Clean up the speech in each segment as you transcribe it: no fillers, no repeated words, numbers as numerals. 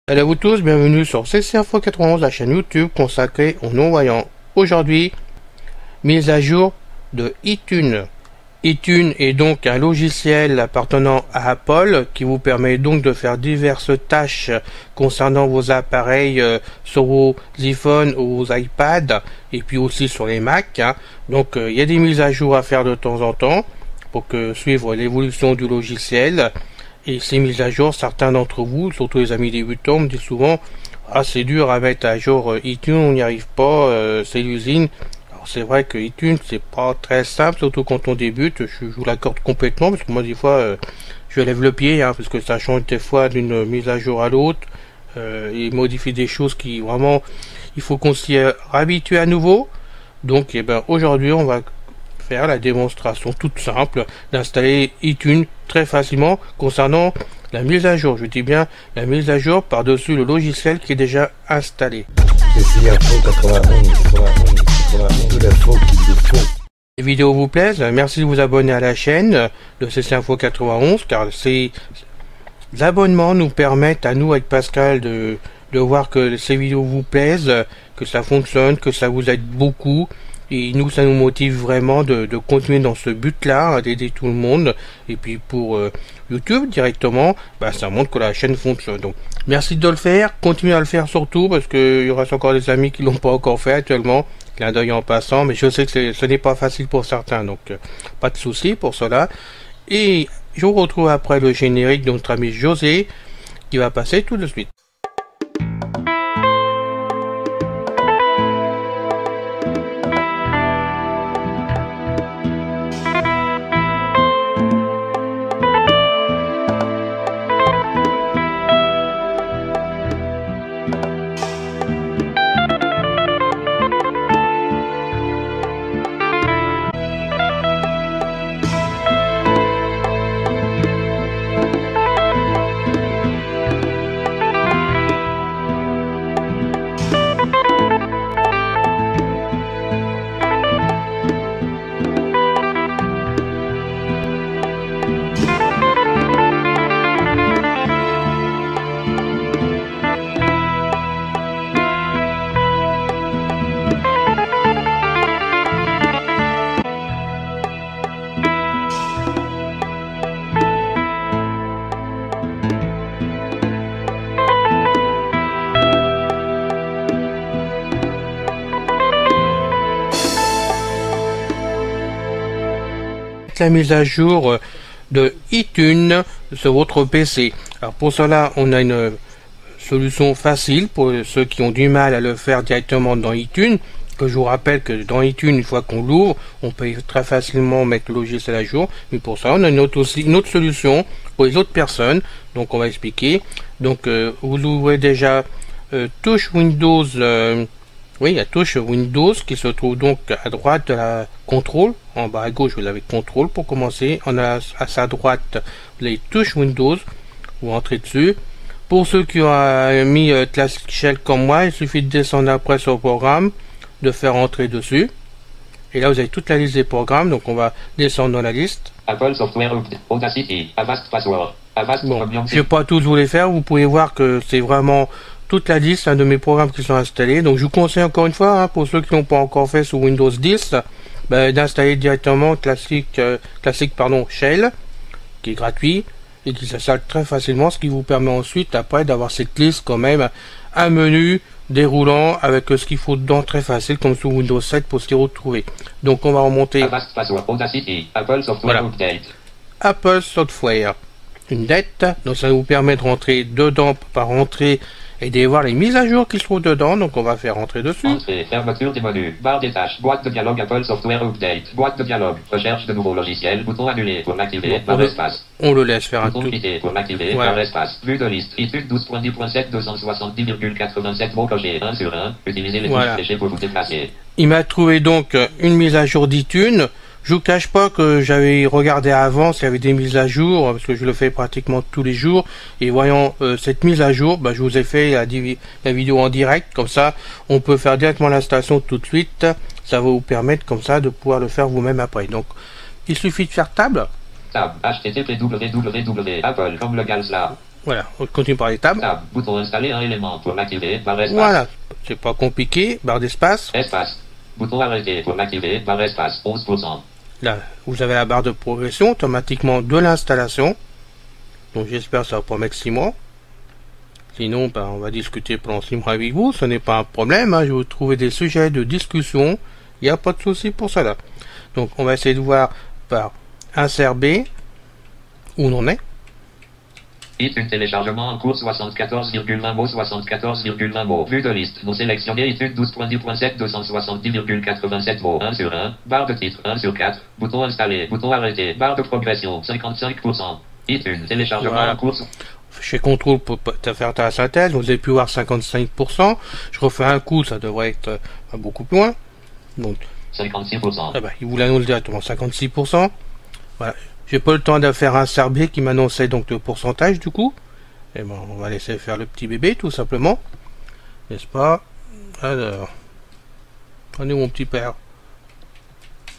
Salut à vous tous, bienvenue sur CC Info 91, la chaîne YouTube consacrée aux non-voyants. Aujourd'hui, mise à jour de iTunes. iTunes est donc un logiciel appartenant à Apple qui vous permet donc de faire diverses tâches concernant vos appareils sur vos iPhones ou vos iPads et puis aussi sur les Mac. Donc il y a des mises à jour à faire de temps en temps pour suivre l'évolution du logiciel. Et ces mises à jour, certains d'entre vous, surtout les amis débutants, me disent souvent « Ah, c'est dur à mettre à jour iTunes, on n'y arrive pas, c'est l'usine ». Alors c'est vrai que iTunes, c'est pas très simple, surtout quand on débute, je vous l'accorde complètement, parce que moi des fois, je lève le pied, parce que ça change des fois d'une mise à jour à l'autre, et modifie des choses qui vraiment, il faut qu'on s'y habitue à nouveau. Donc aujourd'hui, on va faire la démonstration toute simple d'installer iTunes très facilement concernant la mise à jour. Je dis bien la mise à jour par-dessus le logiciel qui est déjà installé. CC Info 91 de l'info qu'il vous faut. Les vidéos vous plaisent, merci de vous abonner à la chaîne de CC Info 91 car ces abonnements nous permettent à nous avec Pascal de voir que ces vidéos vous plaisent, que ça fonctionne, que ça vous aide beaucoup. Et nous, ça nous motive vraiment de continuer dans ce but-là, d'aider tout le monde. Et puis pour YouTube directement, ça montre que la chaîne fonctionne. Donc merci de le faire, continuez à le faire surtout, parce qu'il y aura encore des amis qui l'ont pas encore fait actuellement. Clin d'œil en passant, mais je sais que ce n'est pas facile pour certains, donc pas de souci pour cela. Et je vous retrouve après le générique de notre ami José, qui va passer tout de suite. La mise à jour de iTunes sur votre PC. Alors pour cela, on a une solution facile pour ceux qui ont du mal à le faire directement dans iTunes. Que je vous rappelle que dans iTunes, une fois qu'on l'ouvre, on peut très facilement mettre le logiciel à jour. Mais pour ça, on a une autre solution pour les autres personnes. Donc on va expliquer. Donc vous ouvrez déjà touche Windows. Oui, la touche Windows qui se trouve donc à droite de la contrôle. En bas à gauche, vous avez contrôle pour commencer. On a à sa droite les touches Windows. Vous entrez dessus. Pour ceux qui ont mis Classic Shell comme moi, il suffit de descendre après sur le programme, de faire entrer dessus. Et là, vous avez toute la liste des programmes. Donc, on va descendre dans la liste. Apple Software Audacity, Avast Password, Avast. Bon, je ne vais pas tous vous les faire. Vous pouvez voir que c'est vraiment toute la liste de mes programmes qui sont installés. Donc je vous conseille encore une fois, pour ceux qui n'ont pas encore fait sous Windows 10, d'installer directement Classic Shell, qui est gratuit et qui s'installe très facilement, ce qui vous permet ensuite après d'avoir cette liste quand même, un menu déroulant avec ce qu'il faut dedans très facile comme sous Windows 7 pour s'y retrouver. Donc on va remonter. Avast Password, Audacity, Apple Software Update. Apple Software, une dette, donc ça vous permet de rentrer dedans par entrée et de voir les mises à jour qui se trouvent dedans. Donc on va faire rentrer dessus. Entrée, fermeture des menus, barre des tâches, boîte de dialogue Apple Software Update, boîte de dialogue, recherche de nouveaux logiciels, bouton annulé pour l'activer, barre espace. On le laisse faire un bouton tout. quitter pour l'activer, barre espace. Vue de liste, iTunes 12.10.7, 270,87 mots cochés, 1 sur 1, utilisez les touches fléchées pour vous déplacer. Il m'a trouvé donc une mise à jour d'iTunes. Je vous cache pas que j'avais regardé avant s'il y avait des mises à jour, parce que je le fais pratiquement tous les jours. Et voyant cette mise à jour, je vous ai fait la vidéo en direct, comme ça on peut faire directement l'installation tout de suite. Ça va vous permettre comme ça de pouvoir le faire vous-même après. Donc il suffit de faire table. Tab, http www.apple comme le galsla. Voilà, on continue par les tables. Tab, bouton installer un élément pour l'activer, barre espace. Voilà, c'est pas compliqué, barre d'espace. Espace. Bouton arrêté pour l'activer, barre espace, 11%. Là, vous avez la barre de progression automatiquement de l'installation. Donc j'espère que ça va pas mettre 6 mois. Sinon, ben, on va discuter pendant 6 mois avec vous. Ce n'est pas un problème. Hein. Je vais vous trouver des sujets de discussion. Il n'y a pas de souci pour cela. Donc on va essayer de voir par insert B où on en est. iTunes téléchargement en cours 74,20 mots, 74,20 mots. Vue de liste. Non sélectionné iTunes 12.10.7 270,87 mots. 1 sur 1. Barre de titre 1 sur 4. Bouton installé. Bouton arrêté. Barre de progression 55%. iTunes téléchargement Voilà. en cours. Chez Contrôle pour faire ta synthèse, vous avez pu voir 55%. Je refais un coup, ça devrait être beaucoup plus loin. Donc 56%. eh ben, il vous l'annonce directement 56%. Voilà. J'ai pas le temps de faire un CRB qui m'annonçait donc le pourcentage du coup. Et ben on va laisser faire le petit bébé tout simplement. N'est-ce pas? Alors. On est mon petit père.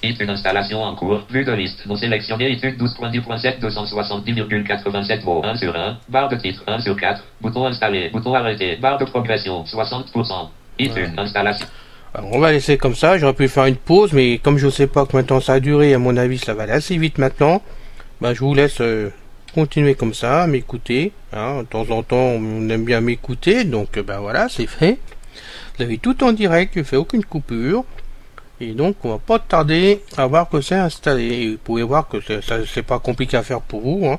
iTunes installation en cours. Vue de liste. Non sélectionné iTunes 12.10.7 270,87 mots. 1 sur 1. Barre de titre 1 sur 4. Bouton installé. Bouton arrêté. Barre de progression 60%. iTunes installation. Alors, on va laisser comme ça. J'aurais pu faire une pause, mais comme je sais pas combien de temps ça a duré, à mon avis ça va aller assez vite maintenant. Ben, je vous laisse continuer comme ça, à m'écouter. Hein. De temps en temps, on aime bien m'écouter, donc ben voilà, c'est fait. Vous avez tout en direct, je fais aucune coupure. Et donc, on va pas tarder à voir que c'est installé. Et vous pouvez voir que c'est pas compliqué à faire pour vous. Hein.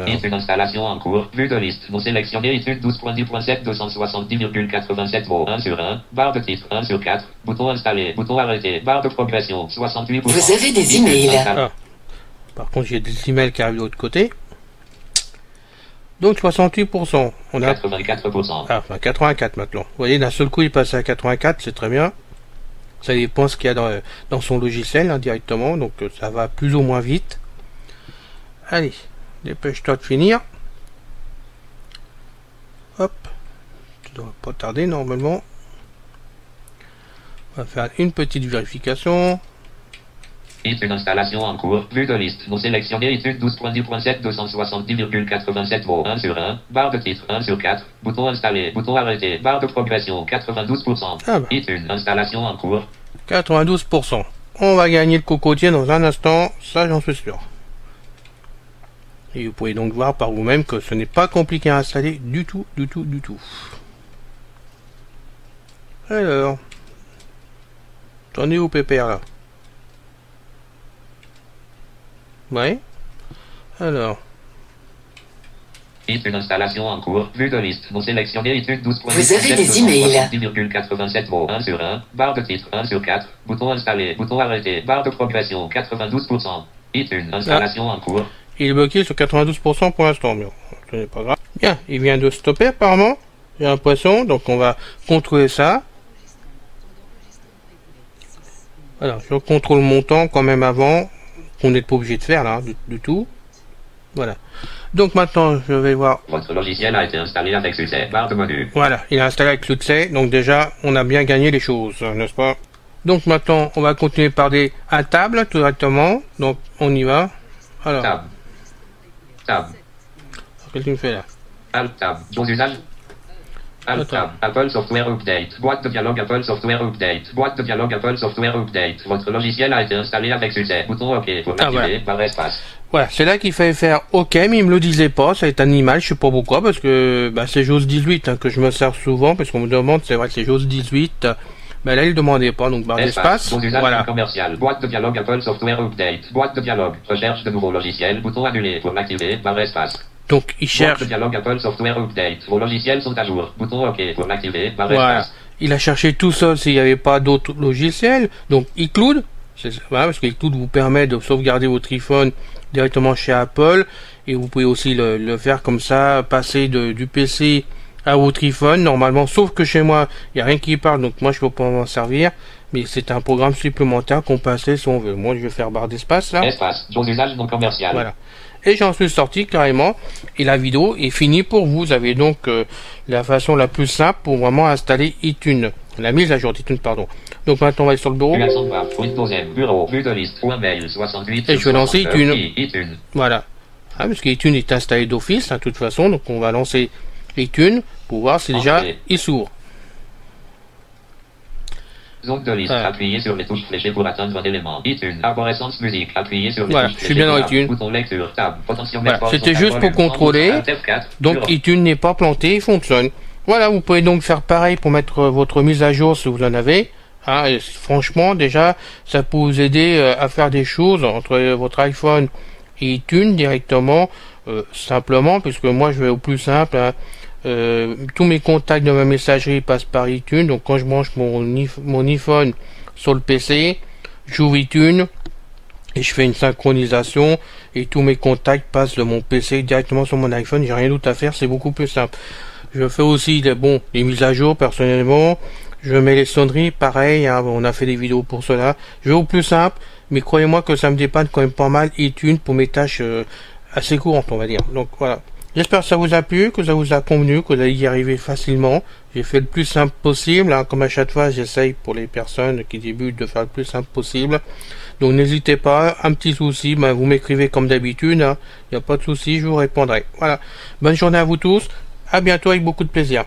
iTunes installation en cours. Vue de liste. Non sélectionné iTunes 12.10.7 270,87 mots. 1 sur 1. Barre de titre 1 sur 4. Bouton installé. Bouton arrêté. Barre de progression 68%. Vous avez des emails. Ah. Par contre, j'ai des emails qui arrivent de l'autre côté. Donc 68%. On a 84%. ah, enfin, 84 maintenant. Vous voyez, d'un seul coup, il passe à 84, c'est très bien. Ça dépend ce qu'il y a dans son logiciel hein, directement, donc ça va plus ou moins vite. Allez, dépêche-toi de finir. Hop, tu dois pas tarder normalement. On va faire une petite vérification. iTunes installation en cours. Vue de liste. Non sélectionné iTunes 12.10.7 270,87 mots. 1 sur 1. Barre de titre 1 sur 4. Bouton installé. Bouton arrêté. Barre de progression 92%. Ah bah. iTunes installation en cours. 92%. On va gagner le cocotier dans un instant, ça j'en suis sûr. Et vous pouvez donc voir par vous-même que ce n'est pas compliqué à installer du tout, du tout, du tout. Alors, t'en es où pépère là? Ouais. Alors. iTunes installation en cours. Vue de liste. Non sélectionné iTunes 12. Vous avez des emails. 10,87 mots. 1 sur 1. Barre de titre 1 sur 4. Bouton installé. Bouton arrêté. Barre de progression 92%. iTunes installation en cours. Il est bloqué sur 92% pour l'instant, mais ce n'est pas grave. Bien, il vient de stopper apparemment. J'ai l'impression, donc on va contrôler ça. Alors, je contrôle mon temps quand même avant. Qu'on n'est pas obligé de faire là, du tout. Voilà. Donc maintenant, je vais voir. Votre logiciel a été installé avec succès. Barre de menu. Voilà, il est installé avec succès. Donc déjà, on a bien gagné les choses, n'est-ce pas? Donc maintenant, on va continuer par des à table tout directement. Donc on y va. Alors. Tab. Tab. Qu'est-ce que tu me fais là? Alt tab. Bons usages. Alt tab. Apple Software Update. Boîte de dialogue Apple Software Update. Boîte de dialogue Apple Software Update. Votre logiciel a été installé avec succès. Bouton OK pour l'activer. Barre espace. Voilà, c'est là qu'il fallait faire OK, mais il me le disait pas, ça est animal, je sais pas pourquoi, parce que bah, c'est JAWS 18 hein, que je me sers souvent, parce qu'on me demande, c'est vrai que c'est JAWS 18, mais là il ne demandait pas, donc barre d'espace, voilà. Commercial, boîte de dialogue Apple Software Update, boîte de dialogue, recherche de nouveaux logiciels, bouton annulé pour l'activer, barre espace. Donc il cherche... Boîte de dialogue Apple Software Update, vos logiciels sont à jour, bouton OK pour l'activer, barre voilà. espace. Il a cherché tout seul s'il n'y avait pas d'autres logiciels, donc iCloud, voilà, parce que iCloud vous permet de sauvegarder votre iPhone directement chez Apple, et vous pouvez aussi le faire comme ça, passer du PC à votre iPhone normalement, sauf que chez moi il n'y a rien qui parle, donc moi je peux pas m'en servir, mais c'est un programme supplémentaire qu'on peut installer si on veut. Moi je vais faire barre d'espace là, espace, usage non commercial, voilà, et j'en suis sorti carrément, et la vidéo est finie pour vous. Vous avez donc la façon la plus simple pour vraiment installer iTunes, la mise à jour d'iTunes, pardon. Donc maintenant on va aller sur le bureau. Windows M, bureau, vue de liste, mail 68. Et je vais lancer iTunes. Voilà. parce qu'iTunes est installé d'office, de toute façon, donc on va lancer iTunes pour voir si déjà il s'ouvre. Zone de liste, appuyez sur les touches fléchées pour atteindre un élément. iTunes, arborescence musique, appuyez sur les touches fléchées. Je suis bien dans iTunes. Bouton lecture, tab, c'était juste pour contrôler. Donc iTunes n'est pas planté, il fonctionne. Voilà, vous pouvez donc faire pareil pour mettre votre mise à jour si vous en avez. Et franchement, déjà, ça peut vous aider à faire des choses entre votre iPhone et iTunes directement, simplement, puisque moi je vais au plus simple. Tous mes contacts de ma messagerie passent par iTunes, donc quand je branche mon iPhone sur le PC, j'ouvre iTunes et je fais une synchronisation et tous mes contacts passent de mon PC directement sur mon iPhone. J'ai rien d'autre à faire, c'est beaucoup plus simple. Je fais aussi les mises à jour personnellement. Je mets les sonneries, pareil, on a fait des vidéos pour cela. Je vais au plus simple, mais croyez-moi que ça me dépanne quand même pas mal iTunes pour mes tâches assez courantes, on va dire. Donc voilà. J'espère que ça vous a plu, que ça vous a convenu, que vous allez y arriver facilement. J'ai fait le plus simple possible, comme à chaque fois j'essaye pour les personnes qui débutent de faire le plus simple possible. Donc n'hésitez pas, un petit souci, vous m'écrivez comme d'habitude, il n'y a pas de souci, je vous répondrai. Voilà, bonne journée à vous tous, à bientôt avec beaucoup de plaisir.